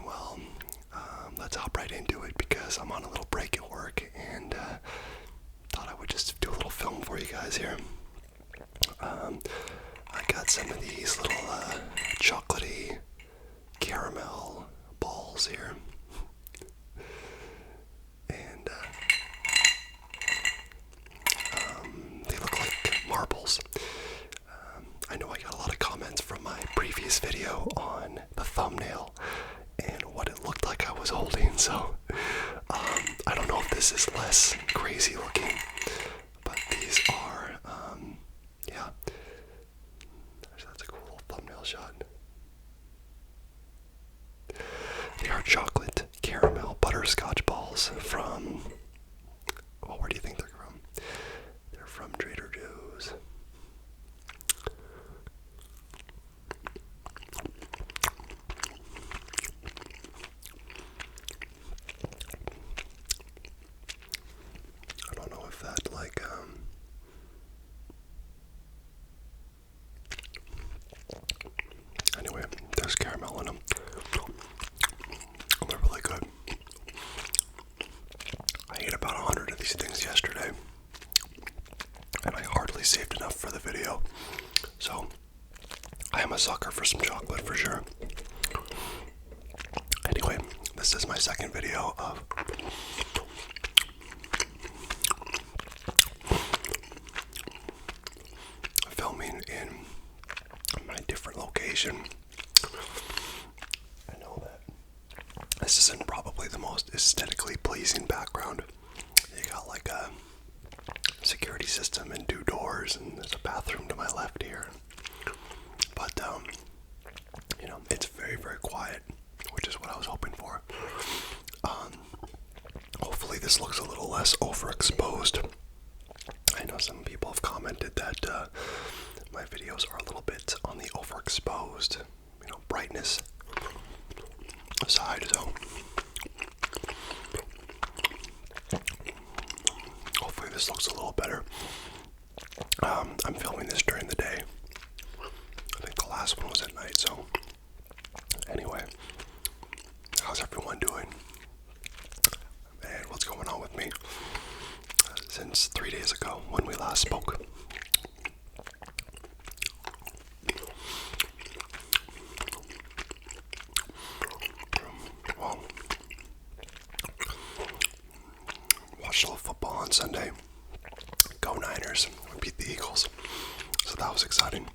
well, let's hop right into it because I'm on a little break at work and thought I would just do a little film for you guys here. I got some of these little chocolatey caramel balls here. And they look like marbles. I know I got a lot of comments from my previous video on the thumbnail and what it looked like I was holding, so I don't know if this is less crazy looking, but these are, yeah, that's a cool little thumbnail shot. They are chocolate caramel butterscotch balls from, well, where do you think they're from? They're from Trader Joe's. I don't know if that, anyway, there's caramel in them. They're really good. I ate about 100 of these things yesterday, and I hardly saved enough for the video. So, I am a sucker for some chocolate for sure. Anyway, this is my second video of filming in my different location. I know that this isn't probably the most aesthetically pleasing background. You got like a security system and 2 doors, and there's a bathroom to my left here. But, you know, it's very, very quiet, which is what I was hoping for. Hopefully this looks a little less overexposed. I know some people have commented that my videos are a little bit on the overexposed, brightness side, so hopefully this looks a little better. I'm filming this during the day. I think the last one was at night, so anyway, how's everyone doing? And what's going on with me since 3 days ago when we last spoke? Well, watched a little football on Sunday. Go Niners. We beat the Eagles. So that was exciting.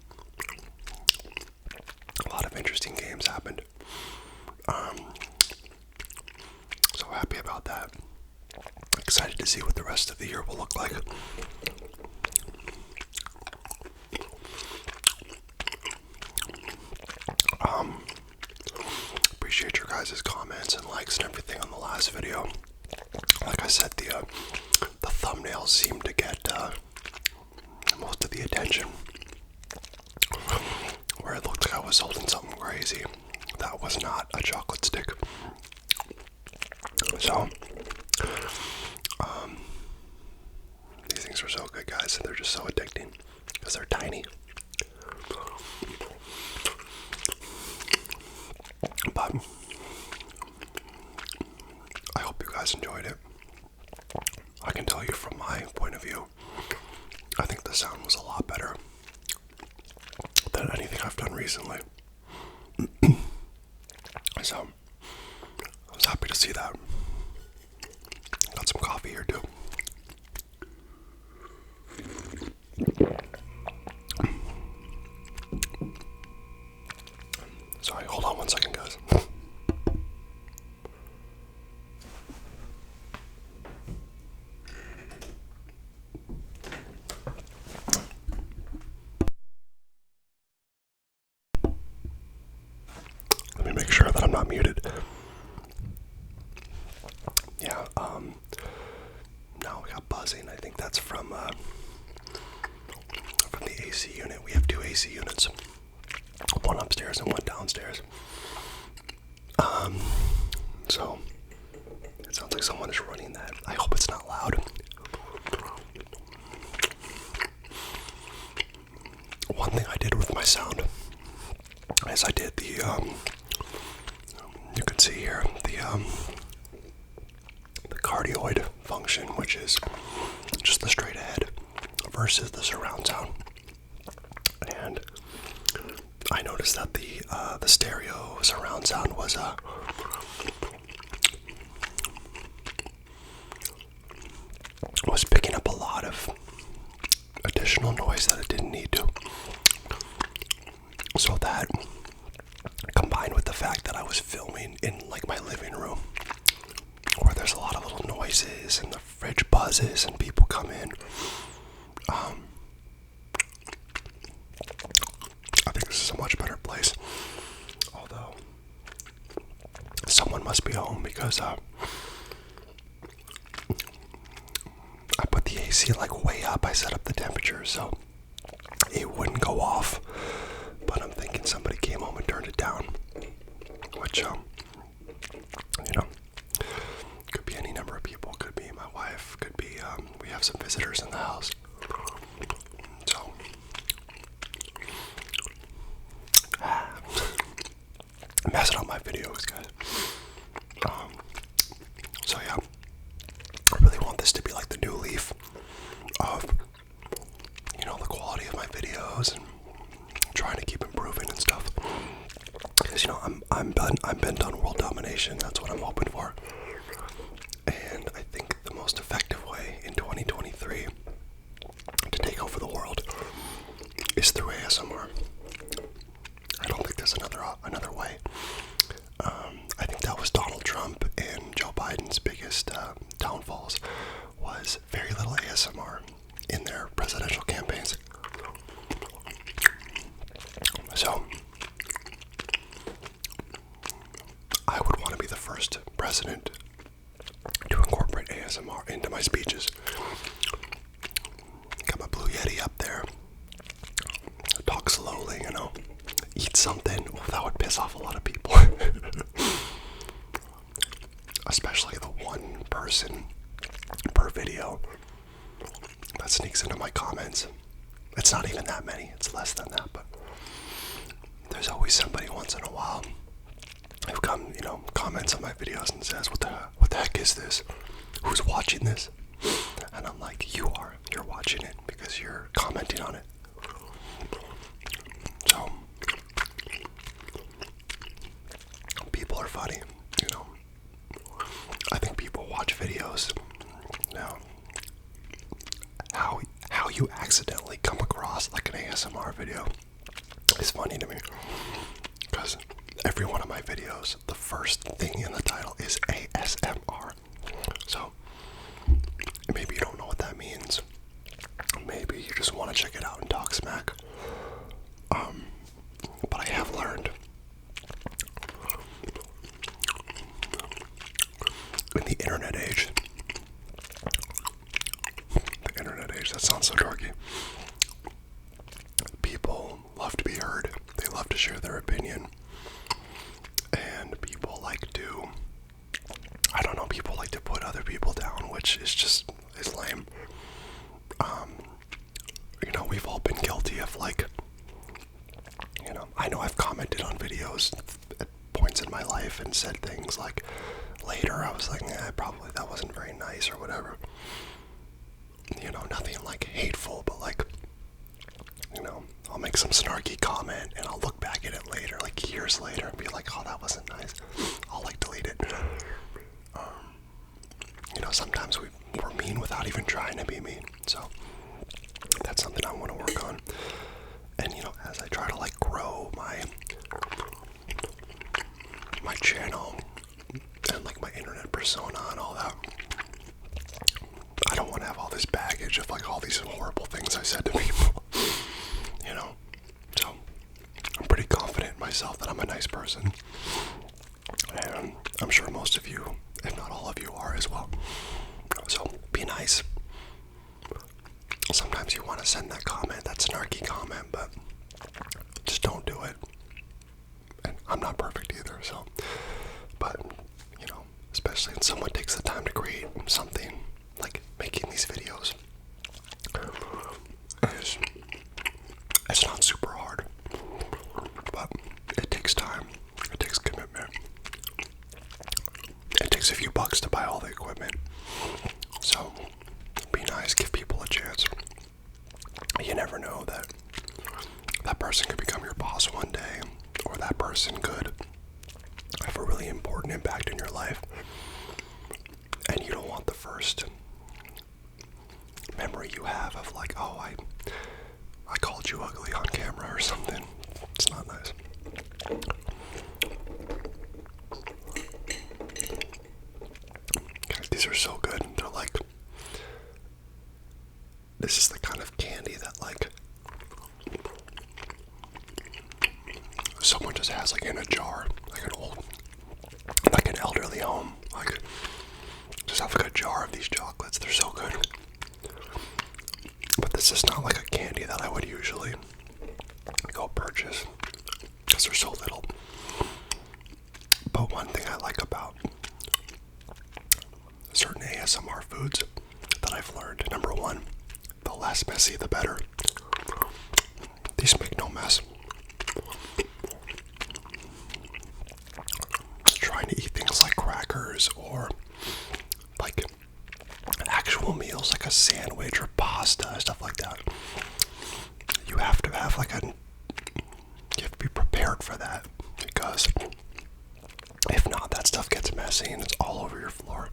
A lot of interesting games happened. So happy about that. Excited to see what the rest of the year will look like. Appreciate your guys' comments and likes and everything on the last video. Like I said, the thumbnails seemed to get most of the attention. Where it looked like I was holding something crazy. That was not a chocolate stick. So, these things are so good, guys. They're just so addicting because they're tiny. But I hope you guys enjoyed it. I can tell you from my point of view, I think the sound was a lot better than anything I've done recently. So, I was happy to see that. Got some coffee here too. Sorry, hold on one second, guys. Let me make sure that I'm not muted. Yeah, now we got buzzing. I think that's from the AC unit. We have 2 AC units. One upstairs and one downstairs. So it sounds like someone is running that. I hope it's not loud. One thing I did with my sound is I did the, you can see here, the cardioid function, which is just the straight ahead versus the surround sound. And I noticed that the stereo surround sound was picking up a lot of additional noise that it didn't need to. So that, combined with the fact that I was filming in like my living room, where there's a lot of little noises and the fridge buzzes and people come in, I think this is a much better place. Although someone must be home, because I put the AC like way up. I set up the temperature so it wouldn't go off. But I'm thinking somebody came home and turned it down, which, could be any number of people. Could be my wife, could be, we have some visitors in the house. So, I'm messing up my videos, guys. So yeah, I really want this to be like the new leaf of, the quality of my videos, and trying to keep improving and stuff. Because I'm bent on world domination. That's what I'm hoping for. And I think the most effective way in 2023 to take over the world is through ASMR. I don't think there's another way. I think that was Donald Trump and Joe Biden's biggest downfalls, was very little ASMR in their presidential campaigns. So, I would want to be the first president to incorporate ASMR into my speeches. Got my Blue Yeti up there. Talk slowly, eat something. Well, that would piss off a lot of people. Especially the one person per video that sneaks into my comments. It's not even that many, it's less than that, but there's always somebody once in a while who comments on my videos and says, what the heck is this? Who's watching this? And I'm like, you're watching it because you're commenting on it. So, people are funny, I think people watch videos now. How you accidentally come across like an ASMR video is funny to me, because every one of my videos, the first thing in the title is ASMR. So maybe you don't know what that means. Maybe you just want to check it out and talk smack. But I have learned in the internet age, that sounds so dorky. People love to be heard. They love to share their opinion. And people like to, people like to put other people down, which is lame. We've all been guilty of I know I've commented on videos at points in my life and said things like, later I was like, probably that wasn't very nice or whatever. Nothing like hateful, but I'll make some snarky comment and I'll look back at it later, like years later, and be like, oh, that wasn't nice. I'll delete it. Sometimes we're mean without even trying to be mean. So that's something I want to work on. And as I try to grow my channel and my internet persona and all that, I don't want to have all this baggage of all these horrible things I said to people. So I'm pretty confident in myself that I'm a nice person, and I'm sure most of you, if not all of you, are as well. So be nice. Sometimes you want to send that comment, that snarky comment, but just don't do it. And I'm not perfect either, so, but especially when someone takes the time to create something like making these videos, it's not super hard, but it takes time, it takes commitment, bucks to buy all the equipment. So be nice, give people a chance. You never know that person could become your boss one day, or that person could have a really important impact in your life, and you don't want the first memory you have of like, oh, I called you ugly on camera or something. It's not nice. Guys, these are so good. They're like, this is the kind of candy that like someone just has like in a jar, like an elderly home, like just have like a jar of these chocolates. They're so good. But this is not like a candy that I would usually go purchase because they're so little. But one thing I like about certain ASMR foods that I've learned, number one, the less messy the better. These make no mess. Trying to eat things like crackers or like actual meals like a sandwich or pasta, stuff like that. You have to have you have to be prepared for that, because if not, that stuff gets messy and it's all over your floor.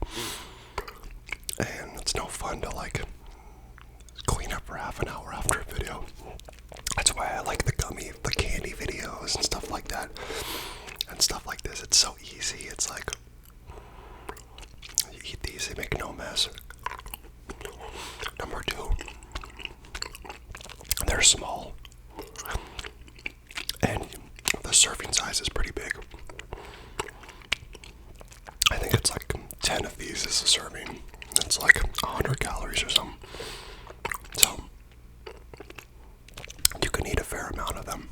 And it's no fun to like clean up for half an hour after a video. That's why I like the candy videos and stuff like that. And stuff like this, it's so easy. It's like, you eat these, they make no mess. Number two, they're small. And the serving size is pretty big. I think it's like 10 of these is a serving. It's like 100 calories or something. So, you can eat a fair amount of them.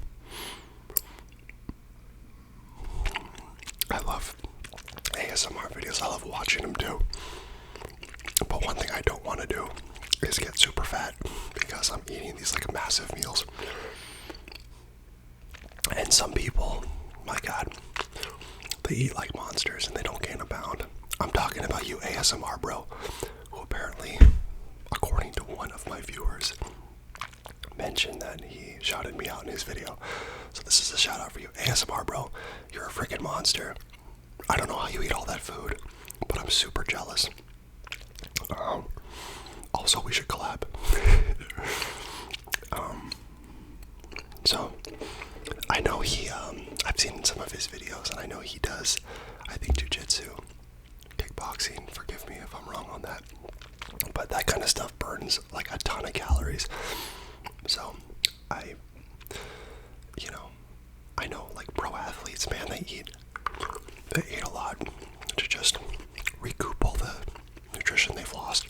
I love ASMR videos. I love watching them too. But one thing I don't want to do is get super fat, because I'm eating these like massive meals. And some people, my God, they eat like monsters and they don't gain a pound. I'm talking about you, ASMR bro, who apparently, according to one of my viewers, mentioned that he shouted me out in his video. So this is a shout out for you, ASMR bro. You're a freaking monster. I don't know how you eat all that food, but I'm super jealous. Also, we should collab. So I know I've seen some of his videos, and I know he does, I think, jiu-jitsu, kickboxing. Forgive me if I'm wrong on that. But that kind of stuff burns like a ton of calories. So I know like pro athletes, man, they eat a lot to just recoup all the nutrition they've lost.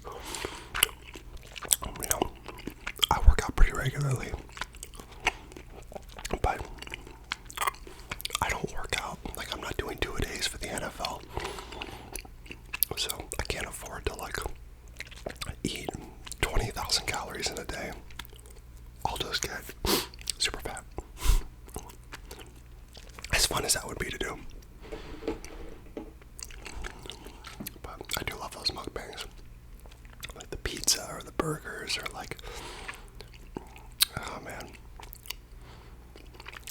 I work out pretty regularly, but I don't work out, like I'm not doing 2-a-days for the NFL. So I can't afford to like eat 20,000 calories in a day. I'll just get super fat. As fun as that would be to do. But I do love those mukbangs. Like the pizza or the burgers or like, oh man.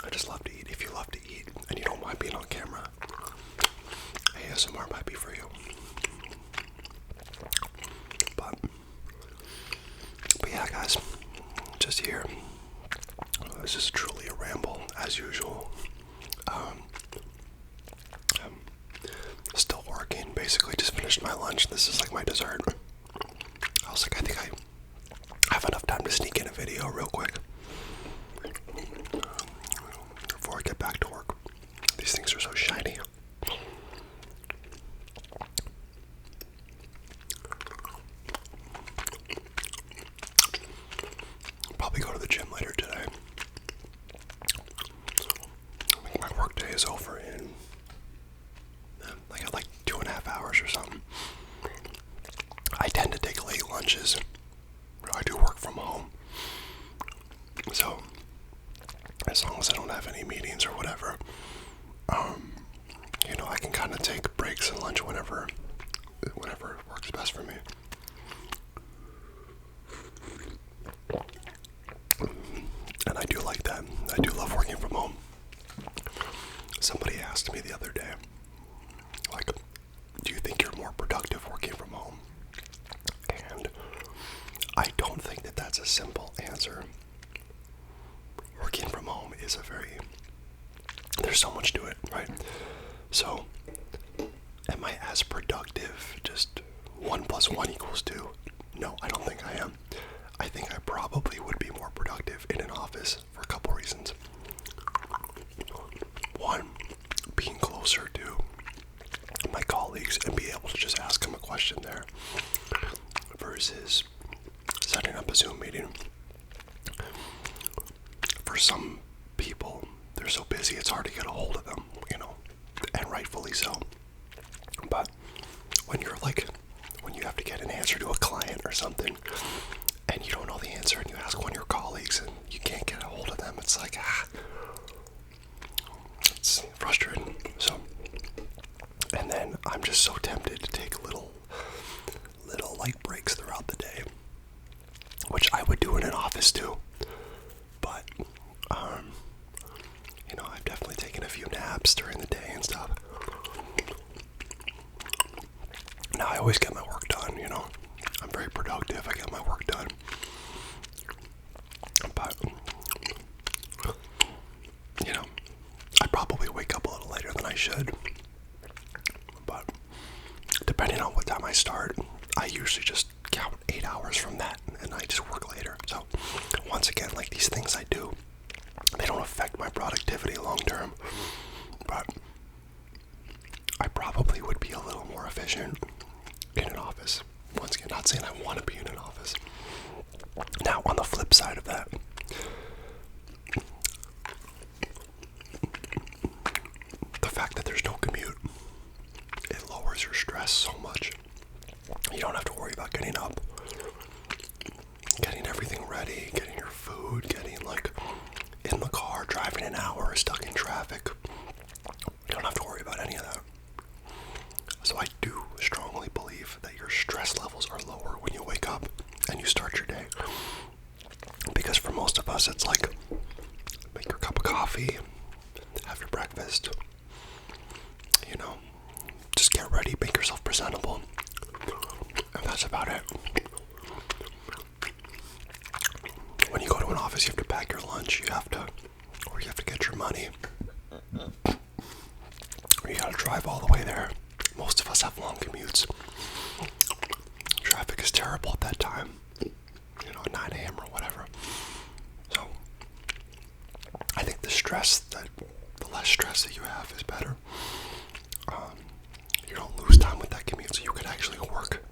I just love to eat. If you love to eat and you don't mind being on camera, ASMR might be for you. But yeah, guys, just here. This is truly a ramble, as usual. I'm still working. Basically, just finished my lunch. This is like my dessert. I was like, I think I have enough time to sneak in a video real quick before I get back to work. These things are so shiny. Probably go to the gym later today. I think my work day is over in like 2.5 hours or something. I tend to take late lunches. I do work from home. So, as long as I don't have any meetings or whatever, I can kind of take breaks and lunch whenever whatever works best for me. And I do like that. I do love working from home. Somebody asked me the other day, like, do you think you're more productive working from home? And I don't think that that's a simple answer. Working from home is there's so much to it, right? So, am I as productive, just 1 + 1 = 2? No, I don't think I am. I think I probably would be more productive in an office for a couple reasons. One, being closer to my colleagues and be able to just ask them a question there versus setting up a Zoom meeting. For some people, they're so busy it's hard to get a hold of them, and rightfully so. But when you have to get an answer to a client or something and you don't know the answer and you ask one of your colleagues and you can't get a hold of them, it's like, it's frustrating. So, and then I'm just so tempted to take little light breaks throughout the day, which I would do in an office too. But, I've definitely taken a few naps during the day and stuff. Now I always get my work done, I'm very productive, I get my work done. But, I probably wake up a little later than I should. But, depending on what time I start, I usually just count 8 hours from that, and I just work later. So, once again, like these things I do, they don't affect my productivity long term, but I probably would be a little more efficient in an office. Once again, not saying I want to be in an office. Now, on the flip side of that, the fact that there's no commute, it lowers your stress so much. You don't have to worry about getting up, getting everything ready, getting your food, getting in the car, driving an hour, stuck in traffic. You don't have to worry about any of that. So I do strongly believe that your stress levels are lower when you wake up and you start your day. Because for most of us, it's like, make your cup of coffee, have your breakfast, just get ready, make yourself presentable, and that's about it. When you go to an office, you have to pack your lunch, you have to get your money, or you gotta drive all the way there. Most of us have long commutes. Traffic is terrible at that time, at 9 a.m. or whatever. So, I think the less stress that you have is better. You don't lose time with that commute, so you could actually work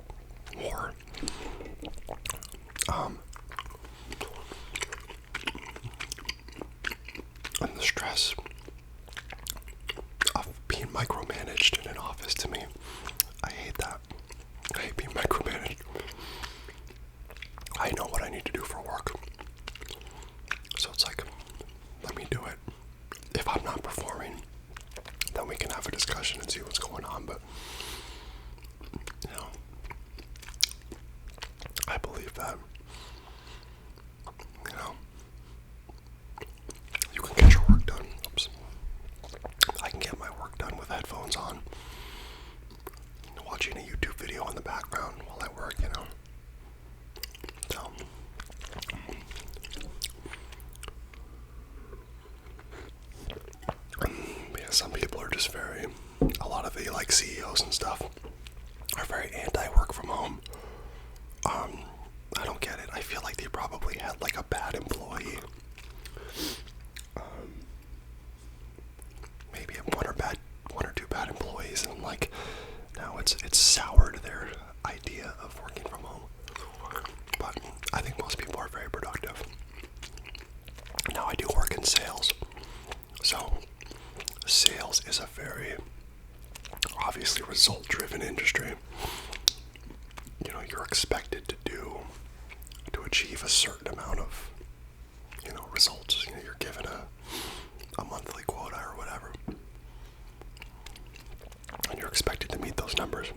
more. And the stress of being micromanaged in an office, to me, I hate that. I hate being micromanaged. I know what I need to do for work. So it's like, let me do it. If I'm not performing, then we can have a discussion and see what's going on. But, I believe that, you can get your work done. Oops. I can get my work done with headphones on, watching a YouTube video in the background while I work, So, yeah, some people are just a lot of the CEOs and stuff are very anti-work from home. I don't get it. I feel like they probably had a bad employee. Maybe one or two bad employees, and now it's soured their idea of working from home. But I think most people are very productive. Now I do work in sales, so sales is a very obviously result-driven industry. You're expected to achieve a certain amount of results. You're given a monthly quota or whatever, and you're expected to meet those numbers.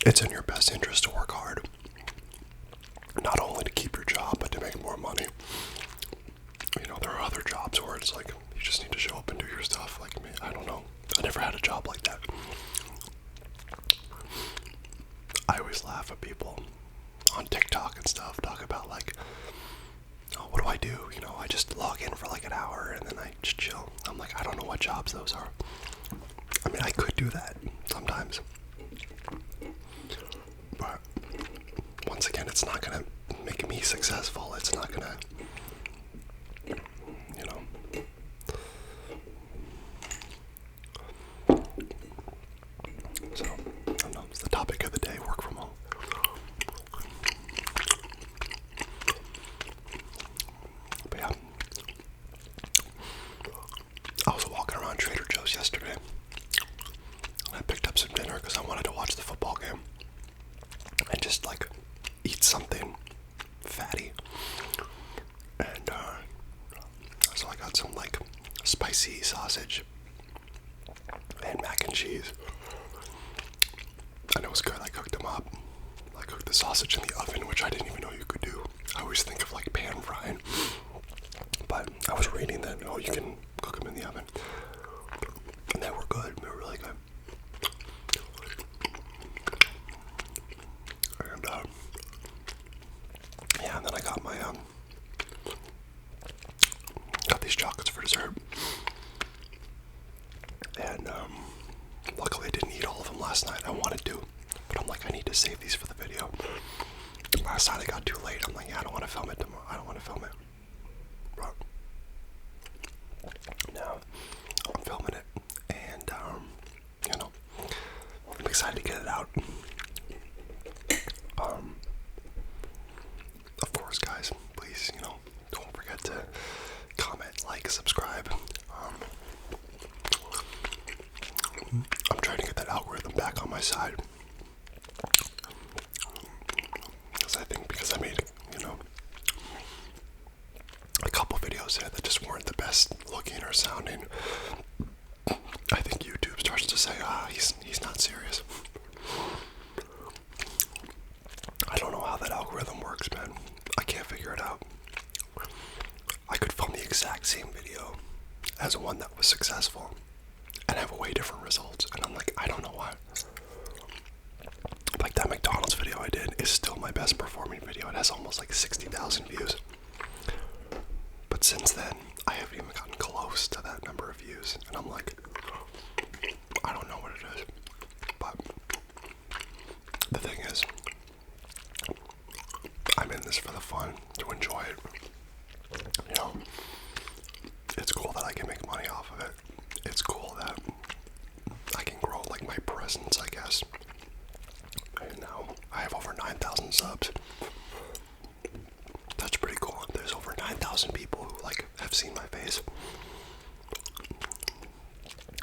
it's in your best interest to work hard. Not only to keep your job, but to make more money. You know, there are other jobs where it's like, you just need to show up and do your stuff. Like me, I don't know. I never had a job like that. I always laugh at people on TikTok and stuff, talk about like, oh, what do I do? You know, I just log in for like an hour and then I just chill. I'm like, I don't know what jobs those are. I mean, I could do that sometimes. But once again, it's not gonna make me successful. It's not gonna, you know. So, I don't know, it's the topic of the day, work from home. But yeah, I was walking around Trader Joe's yesterday, and I picked up some dinner because I wanted to watch the football game, and just like, eat something fatty. And, so I got some like, spicy sausage, and mac and cheese. And it was good. I cooked them up. I cooked the sausage in the oven, which I didn't even know you could do. I always think of like pan frying, but I was reading that, oh, you can cook them in the oven. And they were good. They were really good. And yeah, and then I got my got these chocolates for dessert. And luckily I didn't eat all of them last night. I wanted to, but I'm like, I need to save these for the video. Last night I got too late. I'm like, yeah, I don't want to film it tomorrow. I don't want to film it. But now I'm filming it, and you know, I'm excited to get it out. Of course, guys, please, you know, don't forget to comment, like, subscribe. I'm trying to get that algorithm back on my side. Because I made, you know, a couple videos there that just weren't the best looking or sounding. I think YouTube starts to say, he's not serious. I don't know how that algorithm works, man. I can't figure it out. I could film the exact same video as one that was successful and have way different results, and I'm like, I don't know why. Like that McDonald's video I did is still my best performing video. It has almost like 60,000 views. But since then, I haven't even gotten close to that number of views, and I'm like, I don't know what it is. But the thing is, I'm in this for the fun, to enjoy it. You know, it's cool that I can make money off of it. It's cool that I can grow like my presence, I guess. And now I have over 9,000 subs. That's pretty cool. There's over 9,000 people who like have seen my face.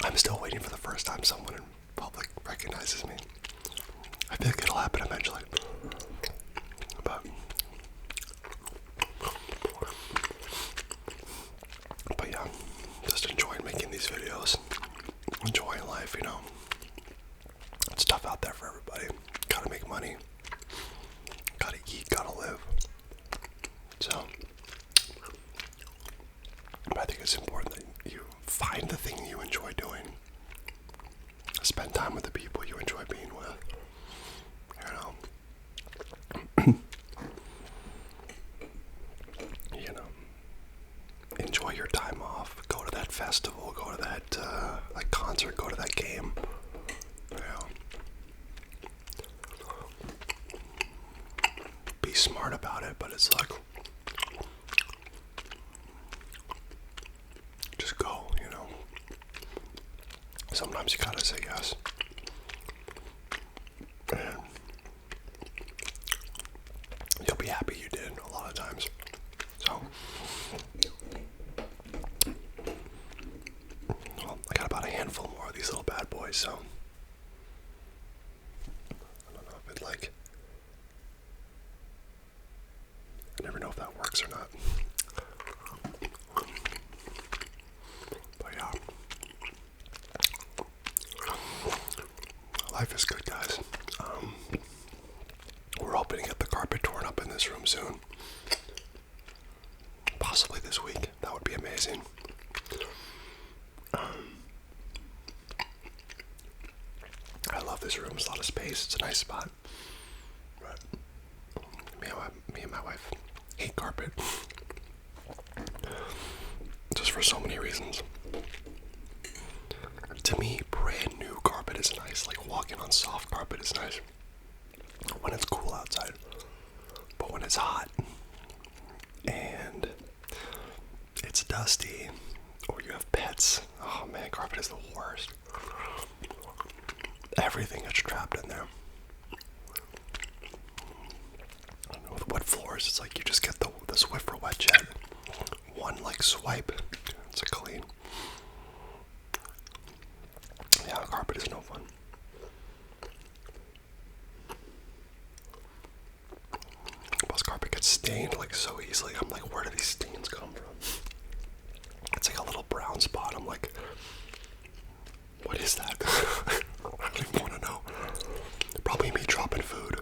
I'm still waiting for the first time someone in public recognizes me. I feel like it'll happen eventually. But yeah, just enjoying making these videos. Enjoying life, you know. It's tough out there for everybody. Gotta make money. Gotta eat, gotta live. So, but I think it's important that you find the thing you enjoy doing. Spend time with the people you enjoy being with. You know, enjoy your time off. Go to that festival. Go to that like concert. Go to that game. You know, be smart about it, but it's like, just go. You know, sometimes you gotta say yes. And you'll be happy you did a lot of times. So, well, I got about a handful more of these little bad boys, so I don't know if it like, I never know if that works or not. But yeah, life is good, guys. this room soon. Possibly this week. That would be amazing. I love this room. It's a lot of space. It's a nice spot. But me and my wife hate carpet. Just for so many reasons. To me, brand new carpet is nice. Like walking on soft carpet is nice when it's cool outside. But when it's hot and it's dusty, or you have pets, oh man, carpet is the worst. Everything gets trapped in there. With wet floors, it's like you just get the Swiffer wet jet. One like swipe, it's a clean. Yeah, carpet is no fun. Plus carpet gets stained like so easily. I'm like, where do these stains come from? It's like a little brown spot. I'm like, what is that? I don't even want to know. Probably me dropping food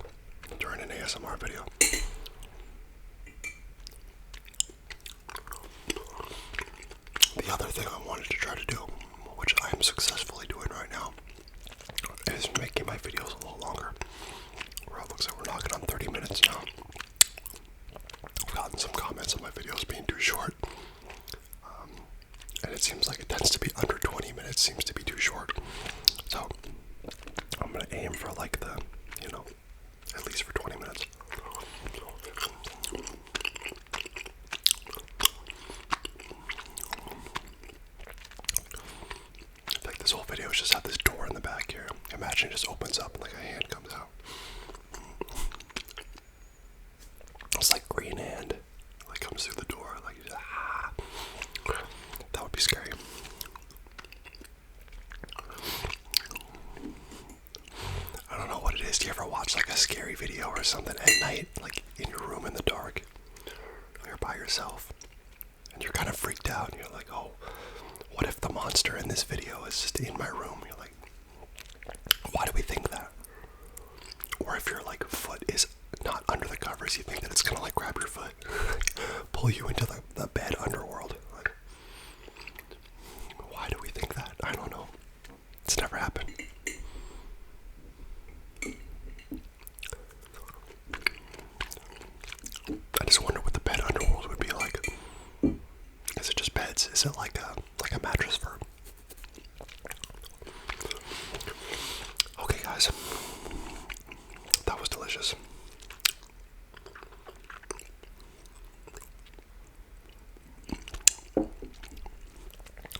during an ASMR video. The other thing I wanted to try to do, which I am successfully doing right now, is making my videos a little longer. Where it looks like we're knocking on 30 minutes now. I've gotten some comments on my videos being too short. And it seems like it tends to be under 20 minutes, seems to be too short. So, I'm going to aim for like the, at least for 20 minutes. Like this whole video just had this door in the back here. Imagine it just opens up and like a hand comes out. It's like green hand. Like comes through the door. Like just, that would be scary. I don't know what it is. Do you ever watch like a scary video or something at night, like in your room in the dark? You're by yourself and you're kind of freaked out and you're like, oh, what if the monster in this video is just in my room? You're like, why do we think that? Or if your like foot is not under the covers, you think that it's gonna like grab your foot, pull you into the bed underworld. Like, why do we think that? I don't know. It's never happened. I just wonder what the bed underworld would be like. Is it just beds? Is it like a mattress firm? Okay, guys, that was delicious.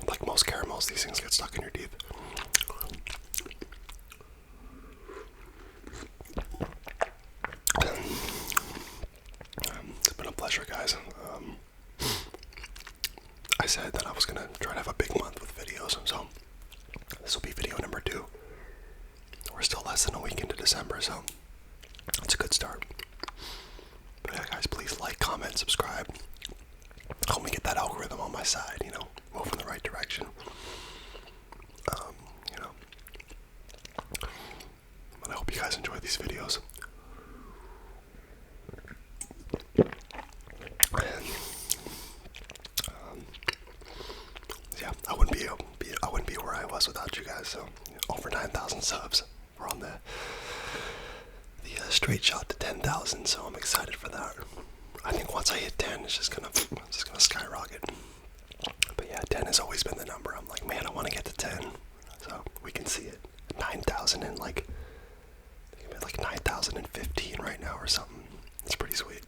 Like most caramels, these things get stuck in your teeth. It's been a pleasure, guys. I said that I was going to try to have a big month with videos, so this will be video number 2. We're still less than a week into December, so it's a good start. But yeah, guys, please like, comment, subscribe. Help me get that algorithm on my side, move in the right direction. But I hope you guys enjoy these videos. Yeah, I wouldn't be where I was without you guys. So over 9,000 subs. We're on the straight shot to 10,000. So I'm excited for that. I think once I hit 10, it's just gonna skyrocket. But yeah, 10 has always been the number. I'm like, man, I want to get to 10. So we can see it. 9,000 and like 9,015 right now or something. It's pretty sweet.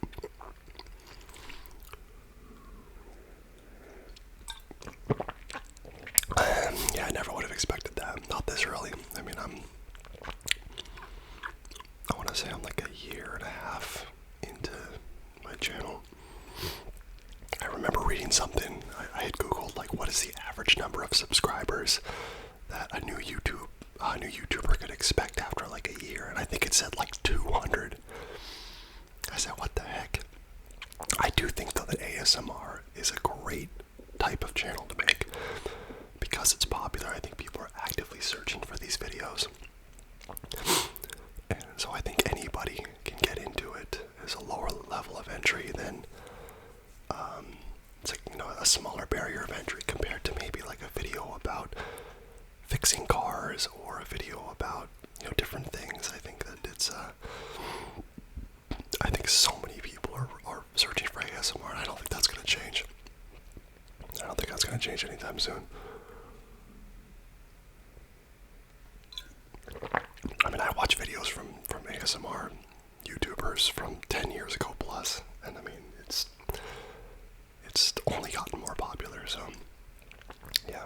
Yeah, I never would have expected that. Not this early. I mean, I want to say I'm like a year and a half into my channel. I remember reading something. I had Googled like, what is the average number of subscribers that a new YouTuber could expect after like a year, and I think it said like 200. I said, what the heck? I do think though that ASMR is a great type of channel to make because it's popular. I think people are actively searching for these videos, and so I think anybody can get into it as a lower level entry, then it's like, you know, a smaller barrier of entry compared to maybe like a video about fixing cars or a video about, you know, different things. I think that it's I think so many people are searching for ASMR, and I don't think that's going to change. I don't think that's going to change anytime soon. I mean, I watch videos from ASMR YouTubers from 10 years ago plus, and I mean, it's only gotten more popular, so yeah.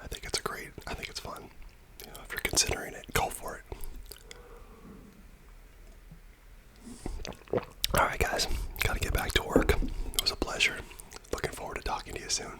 I think it's fun. You know, if you're considering it, go for it. Alright guys, gotta get back to work. It was a pleasure. Looking forward to talking to you soon.